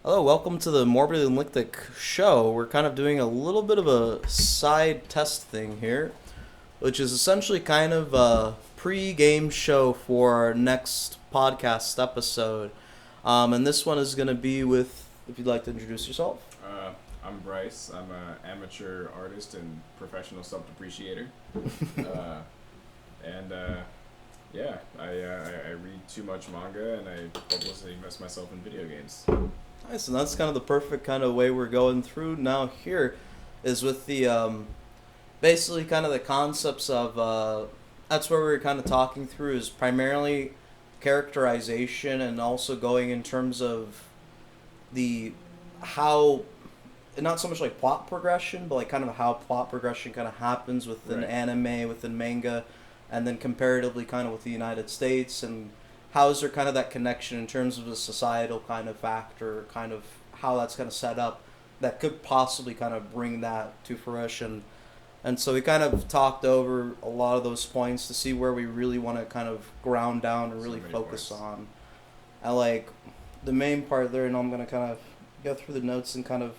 Hello, welcome to the Morbidly Elenctic show. We're kind of doing a little bit of a side test thing here, which is essentially kind of a pre-game show for our next podcast episode. And this one is going to be with, if you'd like to introduce yourself. Uh, I'm Bryce. I'm an amateur artist and professional self-depreciator. uh, and yeah, I read too much manga and I hopelessly invest myself in video games. Nice, and that's kind of the perfect kind of way we're going through now here, is with the, basically kind of the concepts of, that's where we're kind of talking through is primarily characterization and also going in terms of the, how, not so much like plot progression, but like kind of how plot progression kind of happens within Right. anime, within manga, and then comparatively kind of with the United States, and how is there kind of that connection in terms of the societal kind of factor, kind of how that's kind of set up that could possibly kind of bring that to fruition. And so we kind of talked over a lot of those points to see where we really want to kind of ground down and So really many focus points. on. I like the main part there, and I'm going to kind of go through the notes and kind of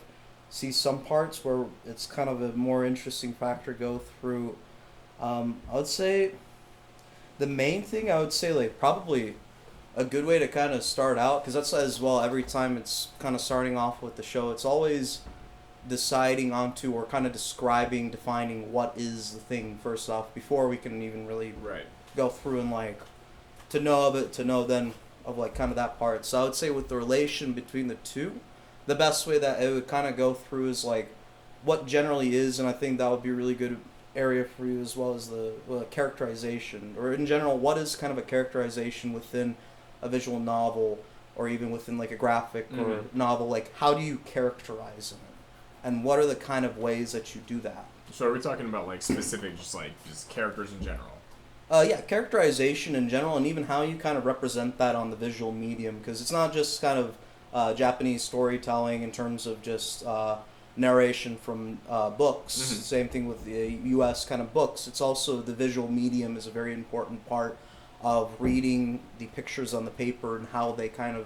see some parts where it's kind of a more interesting factor go through. I would say the main thing I would say, like, probably a good way to kind of start out, because that's as well every time it's kind of starting off with the show, it's always deciding onto or kind of describing, defining what is the thing first off before we can even really Right. go through and like to know of it, to know then of like kind of that part. So I would say with the relation between the two, the best way that it would kind of go through is like what generally is, and I think that would be a really good area for you as well as the characterization, or in general, what is kind of a characterization within a visual novel or even within like a graphic or Mhm. novel, like how do you characterize it? And what are the kind of ways that you do that? So are we talking about like specific, just characters in general? Yeah, characterization in general, and even how you kind of represent that on the visual medium, because it's not just kind of Japanese storytelling in terms of just narration from books. Mhm. Same thing with the U.S. kind of books. It's also the visual medium is a very important part of reading the pictures on the paper and how they kind of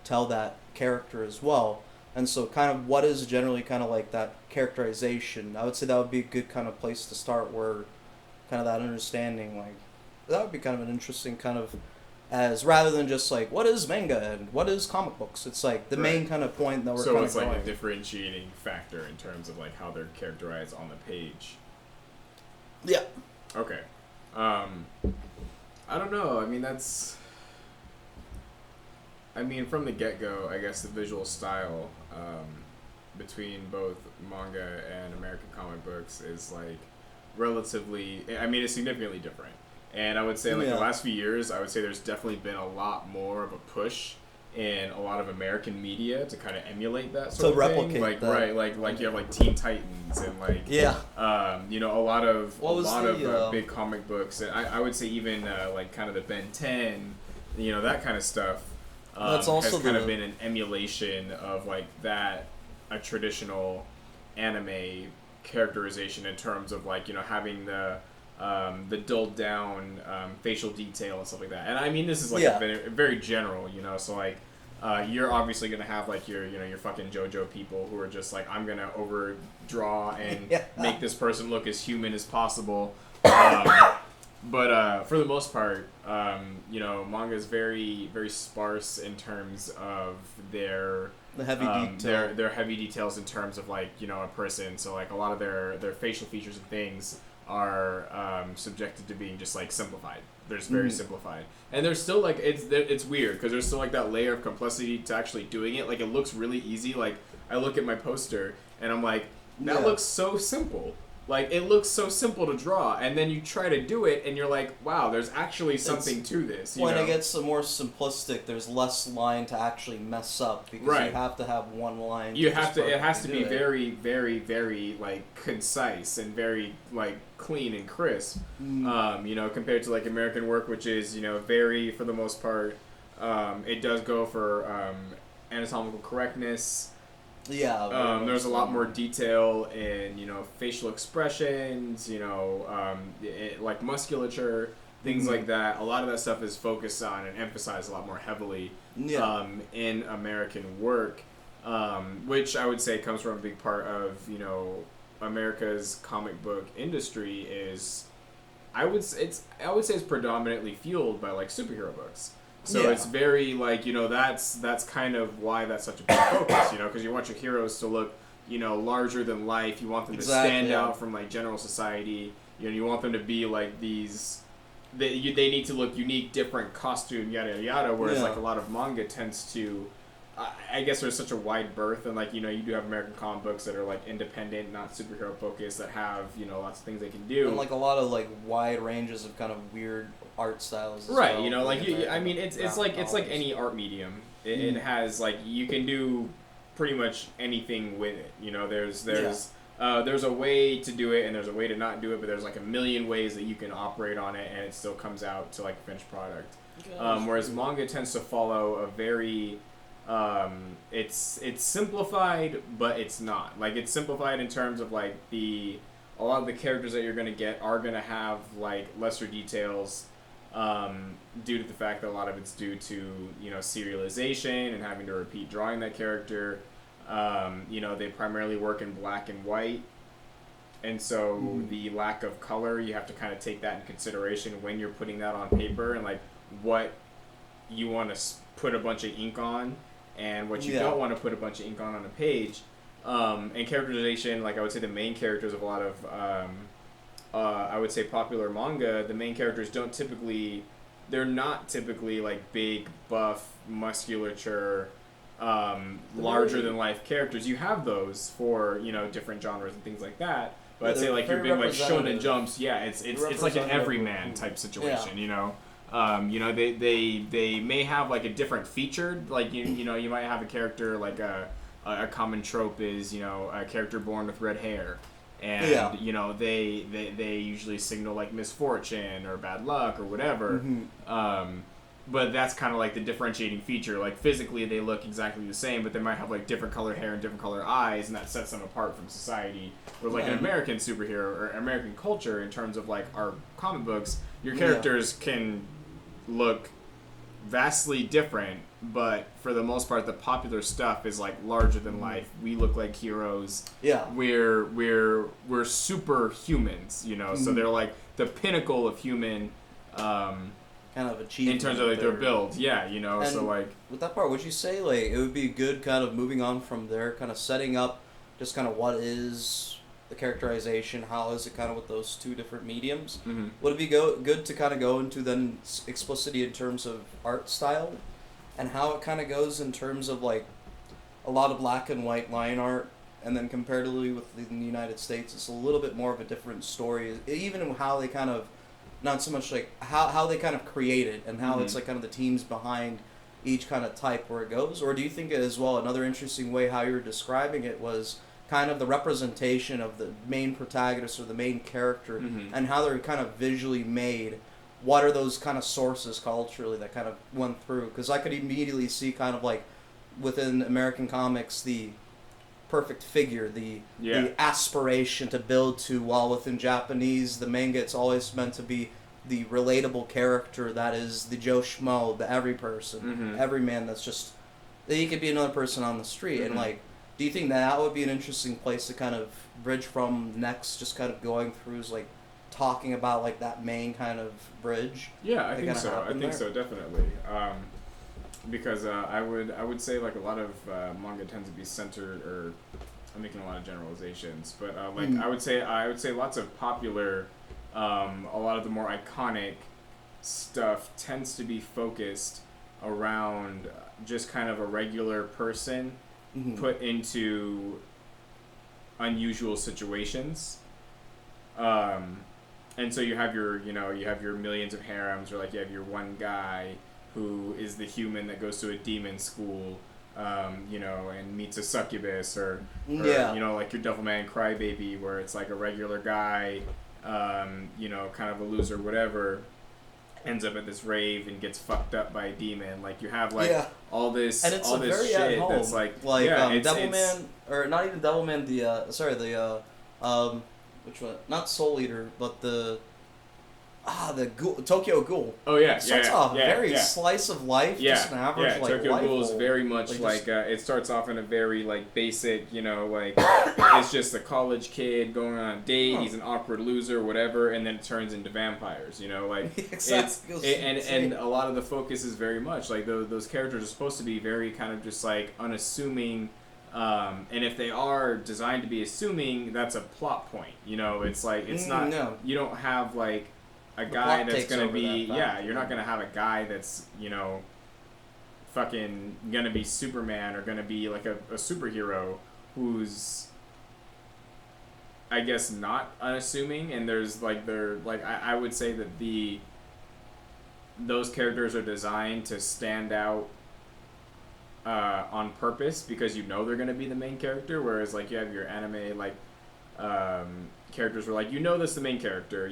tell that character as well. And so, kind of, what is generally kind of like that characterization? I would say that would be a good kind of place to start, where kind of that understanding, like that would be kind of an interesting kind of, as rather than just like what is manga and what is comic books. It's like the main Right. kind of point that we're So kind it's of like going. a differentiating factor in terms of like how they're characterized on the page. Yeah. Okay. I don't know. I mean, that's. I mean, from the get-go, I guess the visual style between both manga and American comic books is like relatively. I mean, it's significantly different. And I would say, like Yeah. the last few years, I would say there's definitely been a lot more of a push in a lot of American media to kind of emulate that To sort of replicate thing. Like that. right, like you have like Teen Titans and like Yeah. a lot of What was the, big comic books, and I would say even like kind of the Ben 10, that kind of stuff. That's also has kind the- of been an emulation of like that a traditional anime characterization in terms of like having the dulled down facial detail and stuff like that. And I mean this is like Yeah. a very general, so like. You're obviously gonna have like your fucking JoJo people who are just like I'm gonna overdraw and Yeah. make this person look as human as possible. But for the most part, manga is very very sparse in terms of their The heavy detail. their heavy details in terms of like a person. So like a lot of their facial features and things are subjected to being just like simplified. They're just very simplified, and there's still like it's weird because there's still like that layer of complexity to actually doing it. Like it looks really easy. Like I look at my poster and I'm like, that Yeah. looks so simple. Like it looks so simple to draw, and then you try to do it, and you're like, wow, there's actually something to this. When it gets more simplistic, there's less line to actually mess up because Right. you have to have one line. you to have just to. It has to perfectly be do it. very, very, very like concise and very like clean and crisp. Compared to like American work, which is very for the most part. It does go for anatomical correctness. Yeah. very much There's a so. lot more detail in facial expressions, like musculature, things like that. A lot of that stuff is focused on and emphasized a lot more heavily Yeah. in American work. which I would say comes from a big part of, America's comic book industry is, I would say it's predominantly fueled by like superhero books. So it's very like, that's kind of why that's such a big focus, because you want your heroes to look, larger than life. You want them to stand out from like general society. You want them to be like these. They need to look unique, different costume, yada yada. Whereas like a lot of manga tends to, I guess there's such a wide berth, and like you do have American comic books that are like independent, not superhero focused, that have lots of things they can do, and like a lot of like wide ranges of kind of weird art styles. As right, well, it's like any art medium. It has like you can do pretty much anything with it. There's a way to do it and there's a way to not do it, but there's like a million ways that you can operate on it and it still comes out to like a finished product. Whereas manga tends to follow a very it's simplified, but it's not. Like it's simplified in terms of like a lot of the characters that you're gonna get are gonna have like lesser details, due to the fact that a lot of it's due to serialization and having to repeat drawing that character. They primarily work in black and white, and so the lack of color, you have to kind of take that in consideration when you're putting that on paper and like what you want to put a bunch of ink on and what you don't want to put a bunch of ink on a page. And characterization, like I would say the main characters of a lot of I would say popular manga, the main characters they're not typically like big, buff, musculature, larger than life characters. You have those for different genres and things like that, but I'd say like your big like Shonen Jumps, it's like an everyman type situation. They may have like a different featured, like you might have a character like a common trope is a character born with red hair, and they usually signal like misfortune or bad luck or whatever. But that's kind of like the differentiating feature. Like physically they look exactly the same, but they might have like different color hair and different color eyes, and that sets them apart from society. Whereas like an American superhero or American culture, in terms of like our comic books, your characters can look vastly different, but for the most part the popular stuff is like larger than life. We look like heroes. We're superhumans, so they're like the pinnacle of human kind of achievement in terms of like their build. And so like with that part, would you say like it would be good kind of moving on from there, kind of setting up just kind of what is the characterization, how is it kind of with those two different mediums? Would it be good to kind of go into then explicitity in terms of art style and how it kind of goes in terms of like a lot of black and white line art, and then comparatively with the United States it's a little bit more of a different story, even in how they kind of, not so much like how they kind of create it and how it's like kind of the teams behind each kind of type where it goes? Or do you think as well another interesting way how you were describing it was kind of the representation of the main protagonist or the main character and how they're kind of visually made? What are those kind of sources culturally that kind of went through? Because I could immediately see kind of like within American comics the perfect figure, the aspiration to build to, while within Japanese, the manga, it's always meant to be the relatable character that is the Joe Schmo, the every person, every man that's just, he could be another person on the street. And like, do you think that would be an interesting place to kind of bridge from next, just kind of going through is like talking about like that main kind of bridge? I think so. I think so, definitely. Because I would say like a lot of manga tends to be centered, or I'm making a lot of generalizations, but I would say lots of popular, a lot of the more iconic stuff tends to be focused around just kind of a regular person put into unusual situations. And so you have your millions of harems, or like you have your one guy who is the human that goes to a demon school, and meets a succubus, or like your Devilman Crybaby, where it's like a regular guy, kind of a loser, whatever, ends up at this rave and gets fucked up by a demon. Like you have like all this, and it's all this very shit at home. that's like Devilman, or not even Devilman, which one? Not Soul Eater, but the the Ghoul, Tokyo Ghoul. Oh yeah, Starts off very slice of life, just an average like Tokyo life Ghoul is goal. very much Like, it starts off in a very like basic, like it's just a college kid going on a date. He's an awkward loser, whatever, and then it turns into vampires. Exactly. And a lot of the focus is very much like those characters are supposed to be very kind of just like unassuming. And if they are designed to be assuming, that's a plot point. It's like it's not. No. You don't have like a guy that's gonna be you're not gonna have a guy that's fucking gonna be Superman or gonna be like a superhero who's I guess not unassuming, and there's like I would say that those characters are designed to stand out on purpose because they're gonna be the main character, whereas like you have your anime like characters where like that's the main character,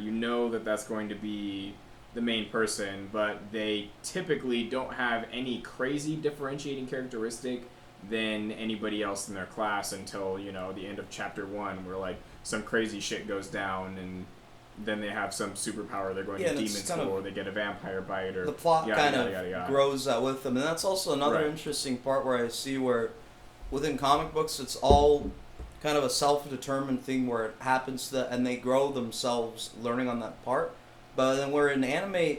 that's going to be the main person, but they typically don't have any crazy differentiating characteristic than anybody else in their class until the end of chapter 1 where like some crazy shit goes down and then they have some superpower, they're going to demon school or they get a vampire bite or the plot grows with them. And that's also another interesting part where I see where within comic books it's all kind of a self-determined thing where it happens and they grow themselves learning on that part. But then where in anime,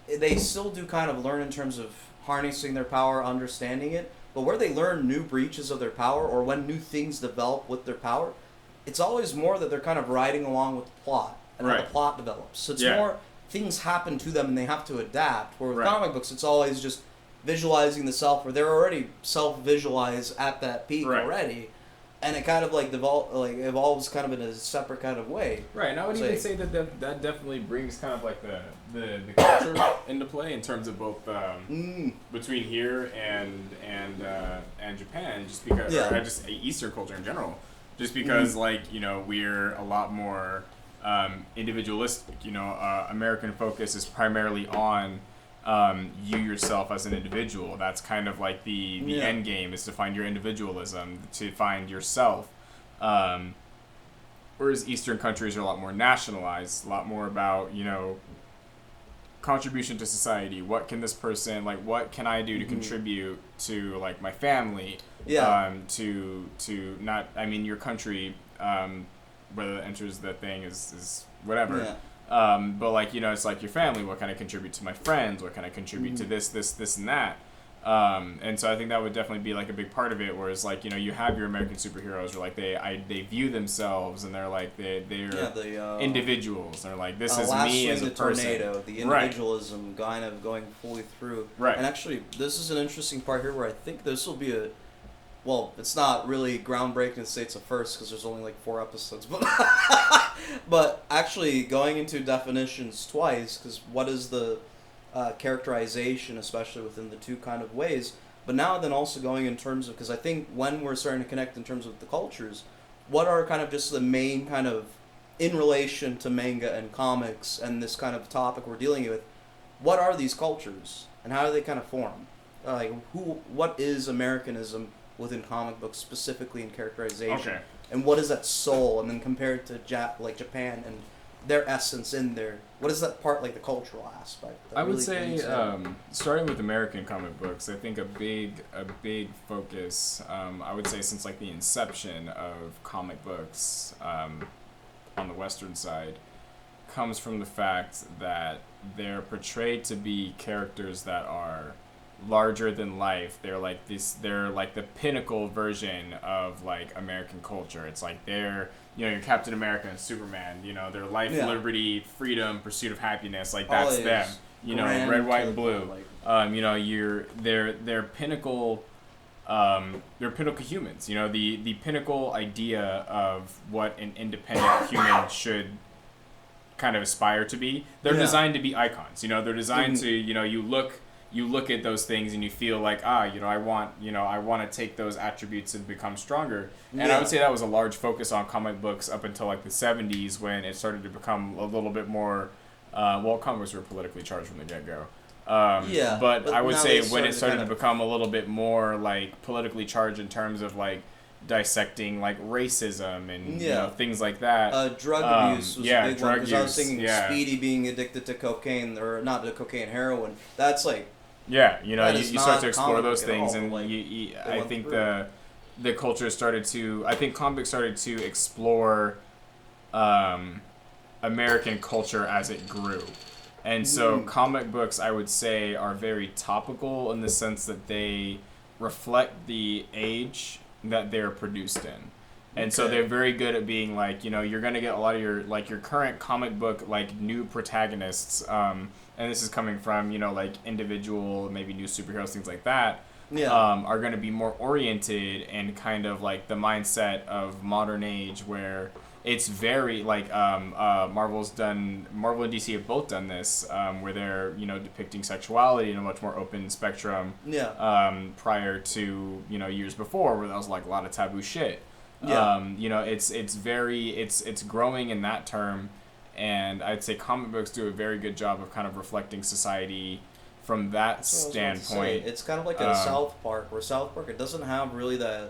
they still do kind of learn in terms of harnessing their power, understanding it. But where they learn new breaches of their power or when new things develop with their power, it's always more that they're kind of riding along with the plot and how the plot develops. So it's more things happen to them and they have to adapt. Where with comic books, it's always just visualizing the self, where they're already self-visualized at that peak already. And it kind of like evolves kind of in a separate kind of way. Right, and I would even say that definitely brings kind of like the culture into play in terms of both between here and Japan, just because or just Eastern culture in general, just because we're a lot more individualistic. American focus is primarily on you yourself as an individual. That's kind of like the end game, is to find your individualism, to find yourself. Whereas Eastern countries are a lot more nationalized, a lot more about, contribution to society. What can this person, what can I do to contribute to, my family? To not, your country, whether that enters the thing is whatever. Yeah. But it's like your family. What can I contribute to my friends? What can I contribute to this, and that? And so I think that would definitely be like a big part of it. Whereas you have your American superheroes where they view themselves and they're individuals. They're like, this is me as a person. Tornado, the individualism kind of going fully through. Right. And actually, this is an interesting part here where I think this will be well, it's not really groundbreaking to say it's a first because there's only 4 episodes, but actually going into definitions twice, because what is the characterization, especially within the two kind of ways, but now then also going in terms of, because I think when we're starting to connect in terms of the cultures, what are kind of just the main kind of, in relation to manga and comics and this kind of topic we're dealing with, what are these cultures and how do they kind of form? What is Americanism within comic books, specifically in characterization, and what is that soul, and then compared to Japan and their essence in there, what is that part, the cultural aspect? I would say, starting with American comic books, I think a big focus, I would say since the inception of comic books on the Western side, comes from the fact that they're portrayed to be characters that are larger than life. They're the pinnacle version of American culture. It's they're your Captain America and Superman, their life, liberty, freedom, pursuit of happiness, that's them. Red, white, and blue. They're pinnacle they're pinnacle humans. The pinnacle idea of what an independent human should kind of aspire to be. They're designed to be icons. They're designed to, you look at those things and you feel I want to take those attributes and become stronger. And I would say that was a large focus on comic books up until the 70s, when it started to become a little bit more, comics were politically charged from the get-go. But I would say when it started to become a little bit more politically charged in terms of dissecting like racism and things like that. Drug abuse was a big one because I was thinking Speedy being addicted to cocaine, or not to cocaine, heroin. That's like you start to explore those things, and I think the culture started to. I think comics started to explore American culture as it grew. And so comic books, I would say, are very topical in the sense that they reflect the age that they're produced in. And so they're very good at being like, you're going to get a lot of your current comic book, like, new protagonists, and this is coming from, like, individual, maybe new superheroes, things like that, are going to be more oriented and kind of like the mindset of modern age where it's very like Marvel and DC have both done this where they're depicting sexuality in a much more open spectrum prior to years before where that was like a lot of taboo shit. It's growing in that term, and I'd say comic books do a very good job of kind of reflecting society from that standpoint. It's kind of like in South Park, where South Park, it doesn't have really the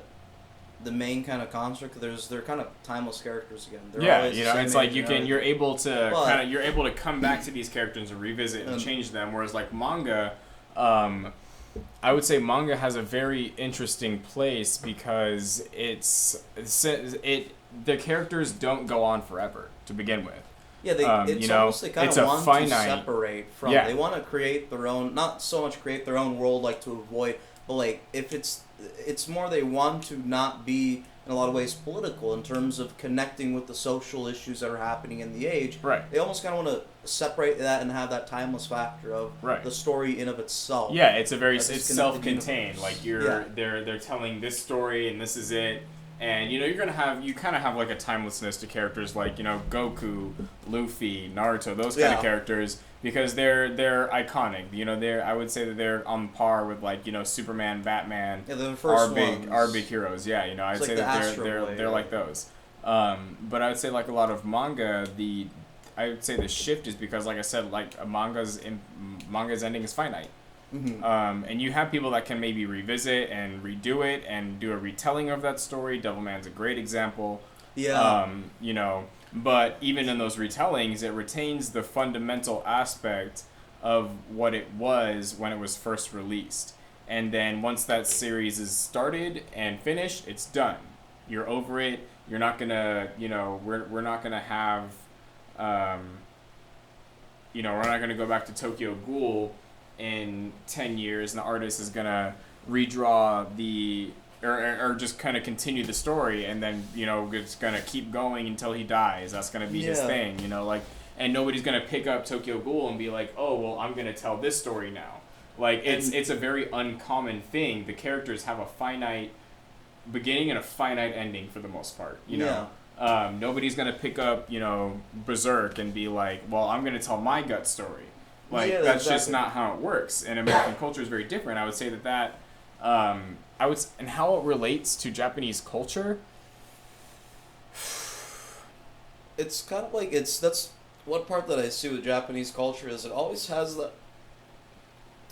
main kind of construct. They're kind of timeless characters again. It's like you're able to come back to these characters and revisit and change them. Whereas like manga, I would say manga has a very interesting place because the characters don't go on forever to begin with. Yeah, it's almost they kind of want to separate from. Yeah. They want to create their own, not so much create their own world like to avoid, but like if it's more they want to not be in a lot of ways political in terms of connecting with the social issues that are happening in the age. Right. They almost kind of want to separate that and have that timeless factor of the story in of itself. Yeah, it's it's self-contained. Like they're telling this story and this is it. And you kind of have like a timelessness to characters like Goku, Luffy, Naruto, those kind of characters because they're iconic. I would say that they're on par with like Superman, Batman. Yeah, they're the first our big heroes. Yeah, I'd say that they're like those. But I would say like a lot of manga, I would say the shift is because like I said, like a manga's ending is finite. Mm-hmm. And you have people that can maybe revisit and redo it and do a retelling of that story. Devilman's a great example. Yeah. But even in those retellings, it retains the fundamental aspect of what it was when it was first released. And then once that series is started and finished, it's done. You're over it. You're not gonna, we're not gonna have, we're not gonna go back to Tokyo Ghoul in 10 years and the artist is gonna redraw or just kind of continue the story and then it's gonna keep going until he dies. That's gonna be his thing, and nobody's gonna pick up Tokyo Ghoul and be like, oh well, I'm gonna tell this story now. Like it's a very uncommon thing. The characters have a finite beginning and a finite ending for the most part. Nobody's gonna pick up Berserk and be like, well, I'm gonna tell my gut story. That's just not how it works. And American culture is very different. I would say that and how it relates to Japanese culture. It's kind of like that's one part that I see with Japanese culture is it always has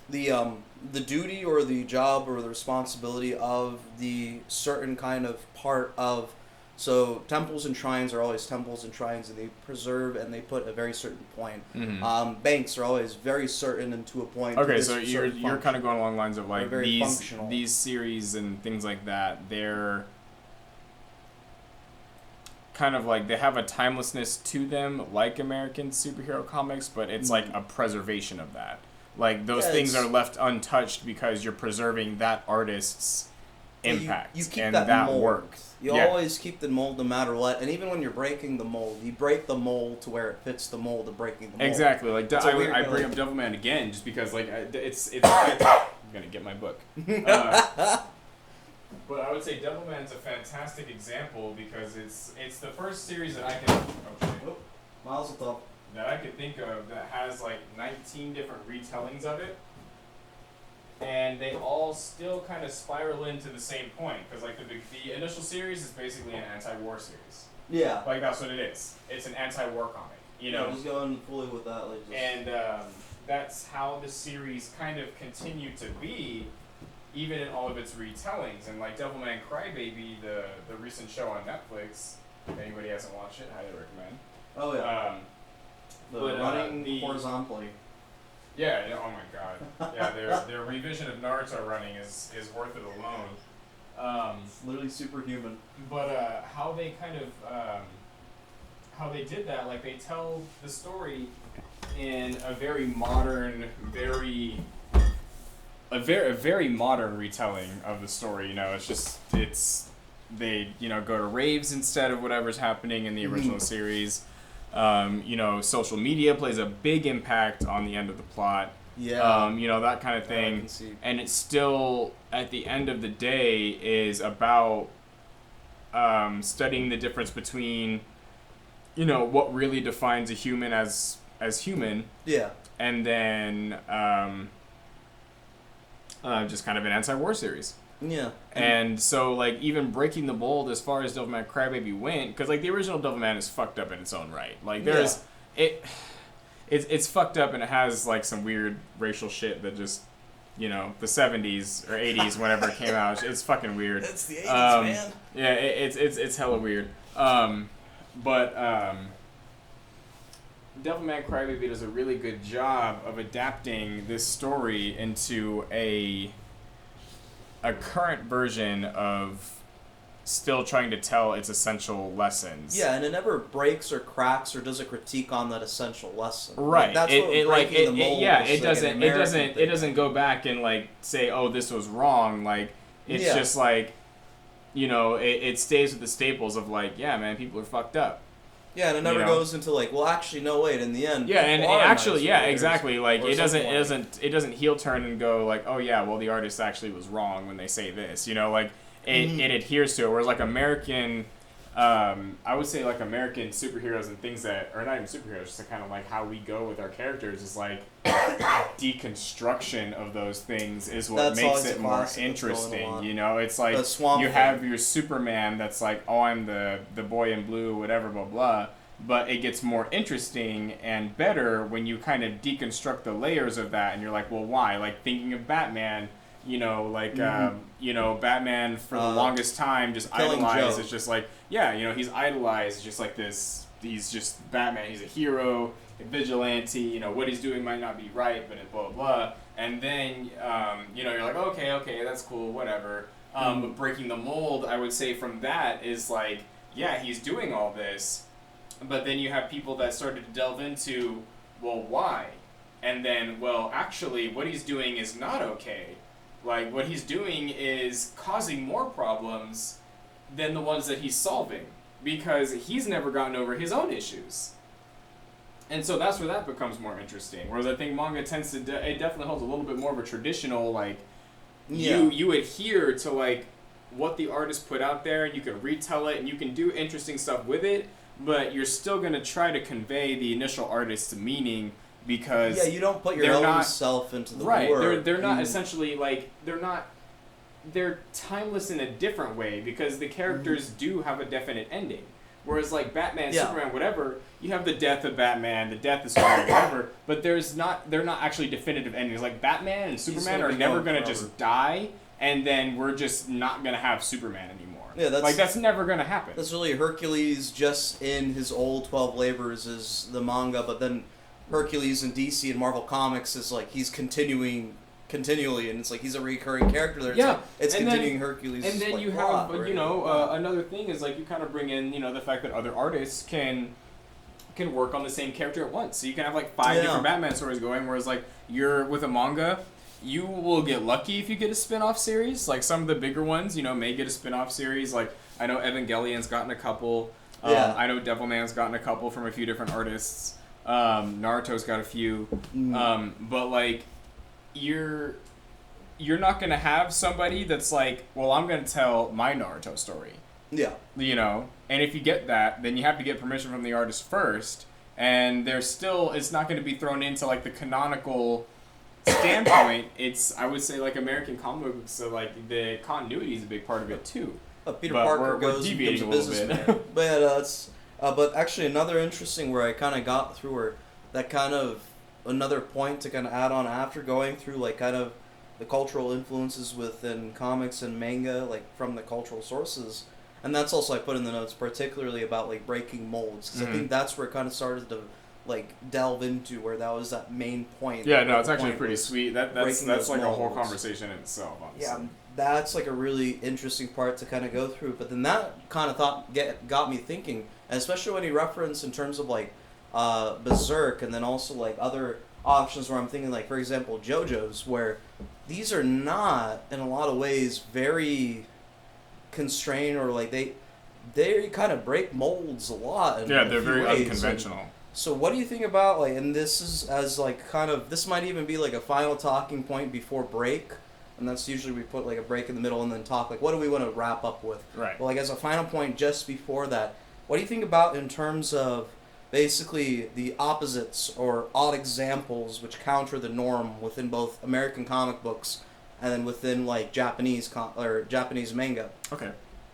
the duty or the job or the responsibility of the certain kind of part of. So temples and shrines are always temples and shrines, and they preserve and they put a very certain point. Mm-hmm. Banks are always very certain and to a point. Okay, so you're kind of going along lines of like these series and things like that. They're kind of like they have a timelessness to them, like American superhero comics, but it's like a preservation of that. Like those things are left untouched because you're preserving that artist's impact you keep and that mold. Works. You always keep the mold no matter what, and even when you're breaking the mold, you break the mold to where it fits the mold of breaking the mold. Exactly. Like I bring up Devilman again just because like it's I'm gonna get my book. But I would say Devilman's a fantastic example because it's the first series that I can Miles of that I could think of that has like 19 different retellings of it. And they all still kind of spiral into the same point because, like, the initial series is basically an anti-war series. Yeah. Like, that's what it is. It's an anti-war comic, Yeah, just going fully with that. And that's how the series kind of continued to be even in all of its retellings. And like Devilman Crybaby, the recent show on Netflix, if anybody hasn't watched it, highly recommend. Oh yeah. Running horizontally. Yeah. Oh my God. Yeah. Their revision of Naruto running is worth it alone. It's literally superhuman. But how they kind of how they did that, like they tell the story in a very modern, a very modern retelling of the story. You know, they go to raves instead of whatever's happening in the original series. Social media plays a big impact on the end of the plot. Yeah. That kind of thing. And it's still, at the end of the day, is about studying the difference between, what really defines a human as human. Yeah. And then just kind of an anti-war series. Yeah. And so, like, even breaking the mold as far as Devilman Crybaby went, because, like, the original Devilman is fucked up in its own right. Like, it's fucked up, and it has, like, some weird racial shit that just, the 70s or 80s, whenever it came out, it's fucking weird. It's the 80s, man. Yeah, it's hella weird. But Devilman Crybaby does a really good job of adapting this story into a current version of still trying to tell its essential lessons. Yeah, and it never breaks or cracks or does a critique on that essential lesson. Right. Like, that's it doesn't go back and like say, oh, this was wrong. Like it's just like, it stays with the staples of like, yeah, man, people are fucked up. Yeah, and it never goes into like, well, actually, no, wait. In the end, yeah, and actually, yeah, exactly. Like it doesn't heel turn and go like, oh yeah, well the artist actually was wrong when they say this. Like it adheres to it. Whereas like American, I would say like American superheroes and things that, or not even superheroes, just kind of like how we go with our characters is like deconstruction of those things is what makes it more interesting. It's like you have your Superman that's like, oh, I'm the boy in blue, whatever, blah blah. But it gets more interesting and better when you kind of deconstruct the layers of that, and you're like, well, why? Like thinking of Batman. Batman for the longest time just idolized. It's just like, he's idolized just like this. He's just Batman. He's a hero, a vigilante. What he's doing might not be right, but it blah, blah, blah. And then, you're like, okay, that's cool, whatever. But breaking the mold, I would say from that is like, yeah, he's doing all this. But then you have people that started to delve into, well, why? And then, well, actually, what he's doing is not okay. Like, what he's doing is causing more problems than the ones that he's solving, because he's never gotten over his own issues. And so that's where that becomes more interesting. Whereas I think manga tends to, it definitely holds a little bit more of a traditional, like, you adhere to, like, what the artist put out there, and you can retell it, and you can do interesting stuff with it, but you're still going to try to convey the initial artist's meaning. Because you don't put your own self into the work. They're not essentially like they're timeless in a different way, because the characters do have a definite ending. Whereas like Batman, Superman, whatever, you have the death of Batman, the death of Superman, whatever, but they're not actually definitive endings. Like Batman and Superman are never gonna just die, and then we're just not gonna have Superman anymore. Yeah, that's never gonna happen. That's really Hercules just in his old 12 labors is the manga, but then Hercules in DC and Marvel Comics is like he's continually, and it's like he's a recurring character there. It's continuing Hercules. And then you have, another thing is like you kind of bring in, the fact that other artists can work on the same character at once. So you can have like 5 different Batman stories going, whereas like you're with a manga, you will get lucky if you get a spin-off series. Like some of the bigger ones, may get a spin-off series. Like I know Evangelion's gotten a couple. I know Devilman's gotten a couple from a few different artists. Naruto's got a few, but like you're not gonna have somebody that's like, well, I'm gonna tell my Naruto story. Yeah. And if you get that, then you have to get permission from the artist first, and it's not gonna be thrown into like the canonical standpoint. I would say like American comic books, so like the continuity is a big part of it too. Peter Parker goes and becomes a businessman. But yeah, that's. But actually, another interesting where I kind of got through, or that kind of another point to kind of add on after going through like kind of the cultural influences within comics and manga, like from the cultural sources. And that's also I put in the notes, particularly about like breaking molds, because I think that's where it kind of started to like delve into where that was that main point. Yeah, no, it's actually pretty sweet. That's like a whole molds. conversation in itself. Honestly. Yeah, that's like a really interesting part to kind of go through. But then that kind of got me thinking, and especially when he referenced in terms of like Berserk, and then also like other options where I'm thinking like, for example, JoJo's, where these are not in a lot of ways very constrained, or like they kind of break molds a lot. Yeah, they're very unconventional. So what do you think about like, and this is as like kind of, this might even be like a final talking point before break, and that's usually we put like a break in the middle and then talk like what do we want to wrap up with. Right. Well, like as a final point just before that, what do you think about in terms of basically the opposites or odd examples which counter the norm within both American comic books and then within like Japanese Japanese manga? Okay.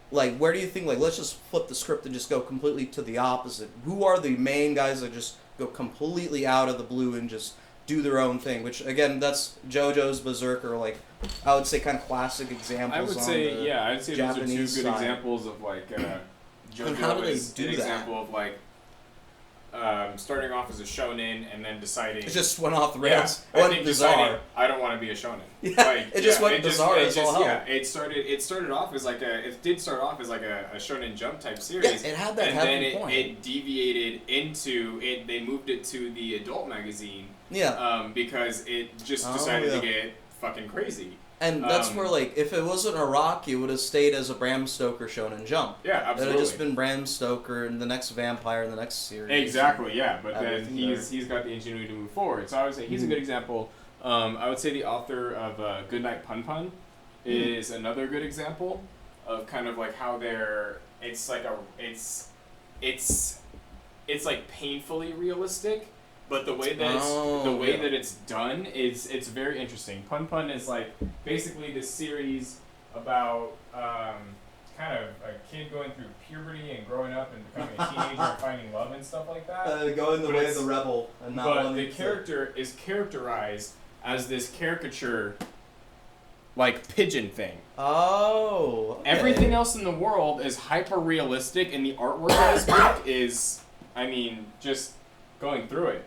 Like, where do you think, like, let's just flip the script and just go completely to the opposite. Who are the main guys that just go completely out of the blue and just do their own thing? Which, again, that's JoJo's, Berserker, like, I would say kind of classic examples. I would say, I'd say Japanese those are two good side. examples of, like, JoJo how do they is do an that? example of, like, starting off as a shonen and then deciding... It just went off the rails. Yeah, It went bizarre. I don't want to be a shonen. Yeah, like, it just went bizarre as all hell. Yeah, it started off as like it did start off as like a Shonen Jump type series. Yeah, it had that and heavy then point. it deviated into it. They moved it to the adult magazine. Yeah. Because it just decided to get fucking crazy. And that's where, like, if it wasn't Araki, it would have stayed as a Bram Stoker Shonen Jump. Yeah, absolutely. It would have just been Bram Stoker and the next vampire in the next series. Exactly, yeah. But then he's got the ingenuity to move forward. So I would say he's a good example. I would say the author of Goodnight Pun Pun is another good example of kind of like how it's like painfully realistic. But the way that that it's done is it's very interesting. Pun Pun is like basically this series about kind of a kid going through puberty and growing up and becoming a teenager and finding love and stuff like that. Going the way of the rebel and not. But the character is characterized as this caricature, like pigeon thing. Oh. Okay. Everything else in the world is hyper realistic, and the artwork of this book is, I mean, just going through it.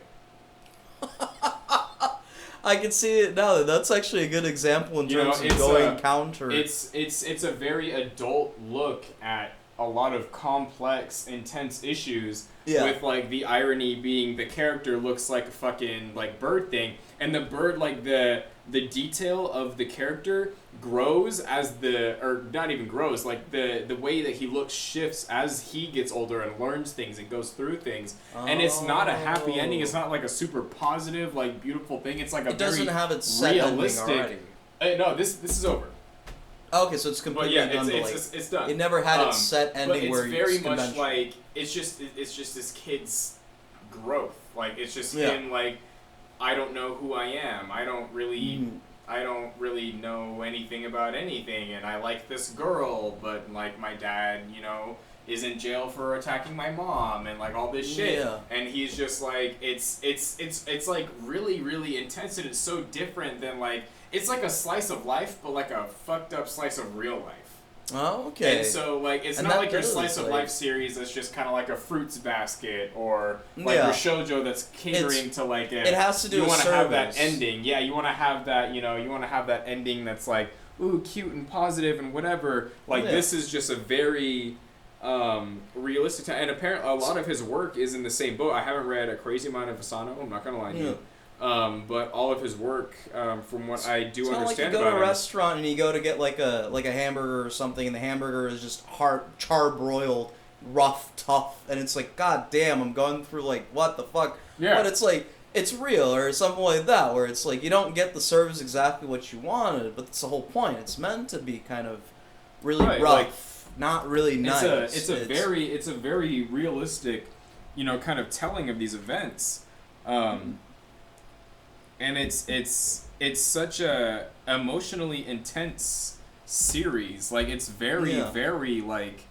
I can see it now. That's actually a good example in terms of going counter. It's a very adult look at a lot of complex, intense issues. Yeah. With like the irony being the character looks like a fucking like bird thing, and the bird like the detail of the character grows as or not even grows, like the way that he looks shifts as he gets older and learns things and goes through things. And it's not a happy ending. It's not like a super positive, like beautiful thing. It's like a doesn't have its set realistic. Ending already. No, this is over. Okay, so it's completely done. It's done. It never had its set ending where it's very much like it's just this kid's growth. Like it's just him like, I don't know who I am. I don't really know anything about anything, and I like this girl, but like my dad, is in jail for attacking my mom and like all this shit. Yeah. And he's just like it's like really, really intense, and it's so different than like it's like a slice of life, but like a fucked up slice of real life. Oh, okay. And so, like, it's not like your slice of life series that's just kind of like a fruits basket, or like your shoujo that's catering to like it has to do with you want to have that service. ending. Yeah, you want to have that. You want to have that ending that's like, ooh, cute and positive and whatever. Like this is just a very realistic time. And apparently, a lot of his work is in the same boat. I haven't read a crazy amount of Asano. I'm not gonna lie to you. But all of his work, from what I do understand about him... It's not like you go to a restaurant and you go to get like a hamburger or something, and the hamburger is just char-broiled, rough, tough, and it's like, god damn, I'm going through like, what the fuck? Yeah. But it's like, it's real, or something like that, where it's like, you don't get the service exactly what you wanted, but that's the whole point. It's meant to be kind of really rough, like, not really nice. It's a very realistic, kind of telling of these events. And it's such a emotionally intense series. Like it's very like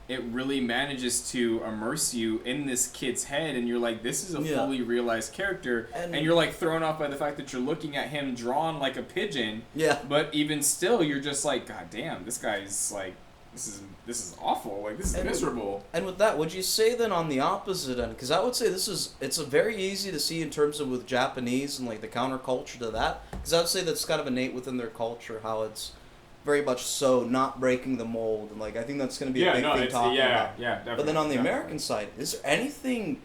it really manages to immerse you in this kid's head, and you're like, this is a fully realized character, and you're like thrown off by the fact that you're looking at him drawn like a pigeon. Yeah. But even still, you're just like, God damn, this guy's like, this is awful. Like, this is miserable. And with that, would you say then on the opposite end? Because I would say it's a very easy to see in terms of with Japanese and like the counterculture to that. Because I would say that's kind of innate within their culture, how it's very much so not breaking the mold, and like I think that's going to be a big thing talking about. Yeah, definitely. But then on the American side, is there anything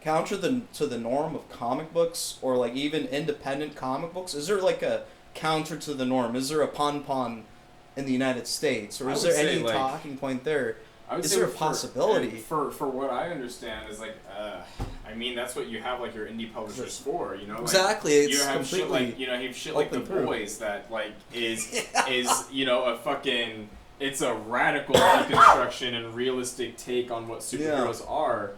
counter to the norm of comic books, or like even independent comic books? Is there like a counter to the norm? Is there a pon in the United States, or is there any talking point there? Is there a possibility? For what I understand is like, I mean, that's what you have like your indie publishers for, you know? Like, exactly, it's you have completely shit like, you know, you have shit like The Boys that like is you know, a fucking, it's a radical deconstruction and realistic take on what superheroes are.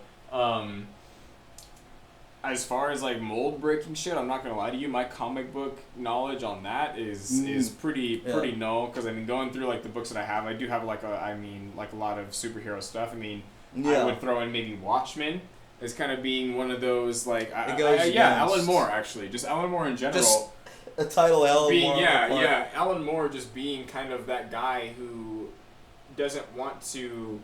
As far as like mold breaking shit, I'm not gonna lie to you, my comic book knowledge on that is pretty null, because I mean, going through like the books that I do have like a lot of superhero stuff. I mean, I would throw in maybe Watchmen as kind of being one of those like Alan Moore, actually, just Alan Moore in general. Just a title, Alan Moore. Alan Moore just being kind of that guy who doesn't want to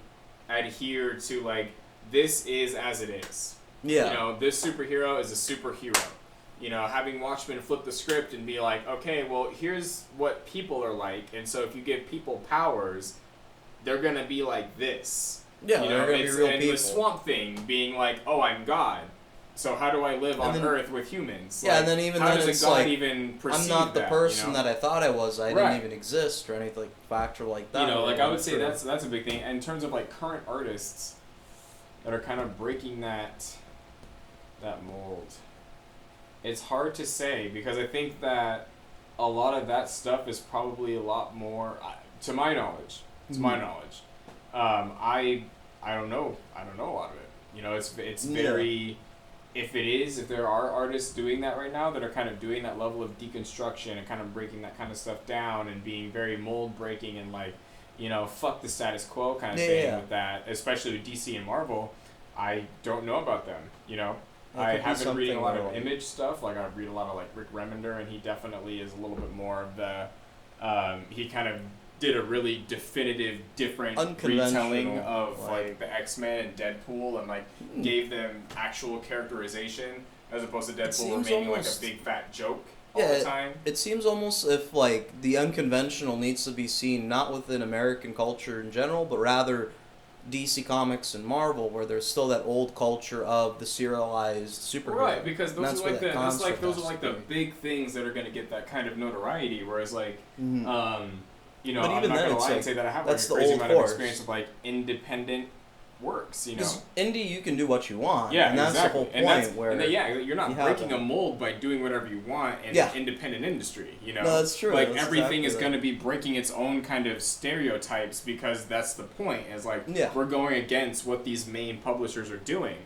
adhere to like, this is as it is. Yeah. You know, this superhero is a superhero. You know, having Watchmen flip the script and be like, okay, well, here's what people are like, and so if you give people powers, they're gonna be like this. Yeah, you know, they're gonna be real and people. the Swamp Thing being like, oh, I'm God. So how do I live on Earth with humans? Yeah, like, and then even how then does it's a God like, even perceive I'm not the person you know? that I thought I was. I didn't even exist or anything like factor like that. You know, like I would say that's a big thing. And in terms of like current artists that are kind of breaking that mold, it's hard to say, because I think that a lot of that stuff is probably a lot more, to my knowledge. I don't know a lot of it. You know, it's very, if there are artists doing that right now that are kind of doing that level of deconstruction and kind of breaking that kind of stuff down and being very mold breaking and like, you know, fuck the status quo kind of thing with that, especially with DC and Marvel, I don't know about them, you know. I have been reading a lot of Image stuff. Like I read a lot of like Rick Remender, and he definitely is a little bit more of the. He kind of did a really definitive, different retelling of like the X-Men and Deadpool, and like gave them actual characterization as opposed to Deadpool remaining like a big fat joke all the time. It seems almost if like the unconventional needs to be seen not within American culture in general, but rather DC Comics and Marvel, where there's still that old culture of the serialized superhero. Right, because those are like the big things that are going to get that kind of notoriety. Whereas like, you know, but I'm not going to lie and say that I have like a crazy amount of experience with like independent works, you know. Indie, you can do what you want. Yeah, and that's exactly. the whole point. You're not breaking a mold by doing whatever you want in an independent industry, you know. No, that's true. Like that's everything is going to be breaking its own kind of stereotypes, because that's the point. Is like we're going against what these main publishers are doing.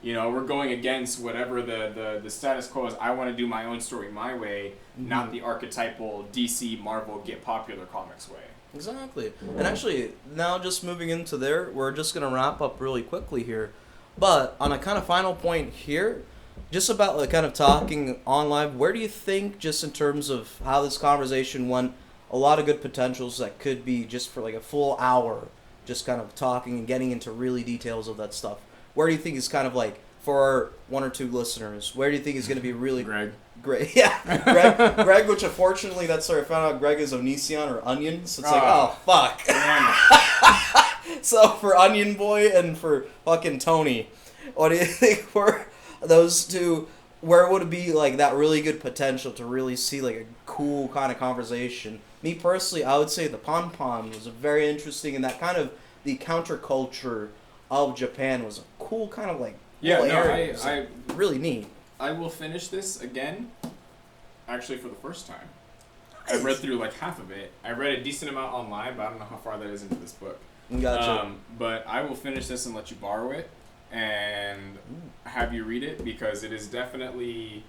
You know, we're going against whatever the status quo is. I want to do my own story my way, not the archetypal DC Marvel get popular comics way. Exactly. And actually, now just moving into there, we're just going to wrap up really quickly here. But on a kind of final point here, just about like kind of talking on live, where do you think, just in terms of how this conversation went, a lot of good potentials that could be just for like a full hour, just kind of talking and getting into really details of that stuff. Where do you think is kind of like, for our one or two listeners, where do you think is going to be really Greg? Greg, which unfortunately, that's where I found out Greg is Onision or Onion, so it's like, oh, fuck. So for Onion Boy and for fucking Tony, what do you think for those two, where would it be like that really good potential to really see like a cool kind of conversation? Me personally, I would say the Pon Pon was very interesting, and that kind of the counterculture of Japan was a cool kind of like I really neat. I will finish this again, actually for the first time. I read through like half of it. I read a decent amount online, but I don't know how far that is into this book. Gotcha. But I will finish this and let you borrow it and have you read it, because it is definitely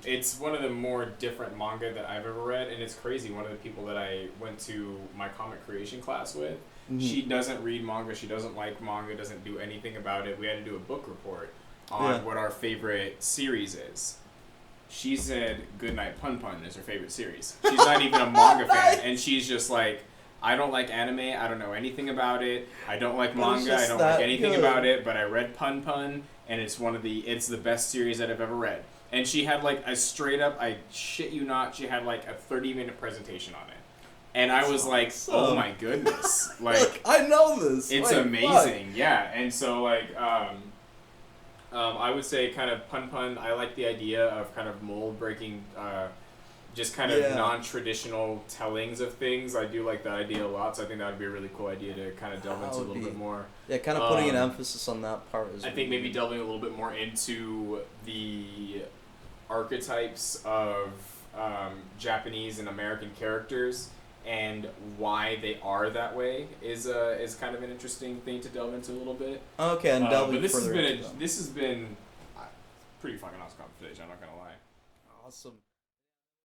It's one of the more different manga that I've ever read, and it's crazy. One of the people that I went to my comic creation class with, she doesn't read manga, she doesn't like manga, doesn't do anything about it. We had to do a book report on what our favorite series is. She said Goodnight Pun Pun is her favorite series. She's not even a manga fan, and she's just like, I don't like anime, I don't know anything about it, I don't like manga, I don't like anything about it, but I read Pun Pun, and it's the best series that I've ever read. And she had like a straight up, I shit you not, she had like a 30-minute presentation on it. And I was like, oh my goodness. Like, look, I know this. It's amazing. Fuck. Yeah. And so like, I would say kind of Pun Pun, I like the idea of kind of mold breaking, just kind of non-traditional tellings of things. I do like that idea a lot, so I think that would be a really cool idea to kind of delve into a little bit more. Yeah, kind of putting an emphasis on that part as well. I think maybe delving a little bit more into the archetypes of Japanese and American characters and why they are that way is kind of an interesting thing to delve into a little bit. Okay, and delving but further into this has been pretty fucking awesome conversation, I'm not gonna lie. Awesome.